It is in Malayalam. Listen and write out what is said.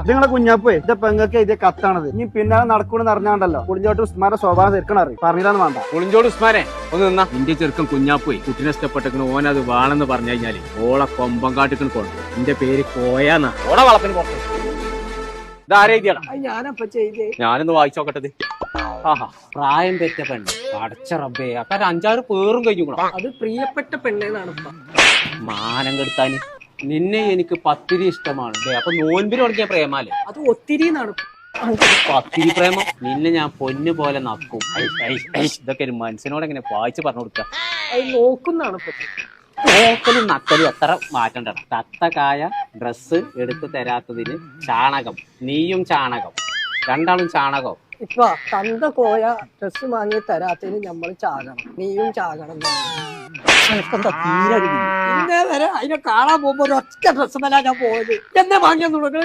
നിങ്ങളെ കുഞ്ഞാപ്പേ ഇത് പെങ്ങൾക്ക് ഇത് കത്താണത് ഇനി പിന്നാലെ നടക്കൂന്ന് അറിഞ്ഞാണ്ടല്ലോ പുളിഞ്ചോട്ട് ഉസ്മാന്റെ സ്വഭാവം ശരിക്കണം അറിയും പറഞ്ഞില്ലാന്ന് വേണ്ട. പുളിഞ്ചോട് ഉസ്മാനെ ഒന്ന് നിന്നാ. നിന്റെ ചെറുക്കൻ കുഞ്ഞാപ്പോയി കുട്ടിനെ ഇഷ്ടപ്പെട്ടെങ്കിൽ ഓൻ അത് വേണമെന്ന് പറഞ്ഞു കഴിഞ്ഞാല് ഓളെ കൊമ്പം കാട്ടിക്കണ് കൊണ്ടു. എന്റെ പേര് കോയാന്നാ. ഓളെ വളപ്പിന് പുറത്ത് ഇതാരെഴുതിയാടാ? ഞാനൊന്ന് വായിച്ചോക്കട്ടത്. ആഹാ, പ്രായം തെറ്റ പെണ്ണ് അടച്ച റബ്ബേ. അപ്പൊ 5-6 പേരും കഴിഞ്ഞു. അത് പ്രിയപ്പെട്ട പെണ്ണെന്നാണ് മാനം കെടുത്താന്. നിന്നെ എനിക്ക് പത്തിരി ഇഷ്ടമാണ്. അപ്പൊ നോൻപിന് തുടങ്ങിയ പ്രേമാലേ അത് ഒത്തിരി പത്തിരി പ്രേമം. നിന്നെ ഞാൻ പൊന്നു പോലെ നക്കും. ഇതൊക്കെ ഒരു മനുഷ്യനോട് എങ്ങനെ വായിച്ച് പറഞ്ഞു കൊടുക്ക? അത് നോക്കുന്നാണ് നോക്കലും നക്കലും എത്ര മാറ്റണ്ട. തത്തക്കായ ഡ്രസ്സ് എടുത്ത് തരാത്തതിന് ചാണകം. നീയും ചാണകം, രണ്ടാളും ചാണകം. ഇപ്പൊ തന്ത കോയ ഡ്രസ് വാങ്ങി തരാത്തതിന് നമ്മൾ ചാകണം, നീയും ചാകണം. ഇന്നേ വരെ അതിനെ കാണാൻ പോകുമ്പോ ഒറ്റ ഡ്രസ് മേലാ ഞാൻ പോയത്. എന്നെ വാങ്ങിയെന്നുള്ളത്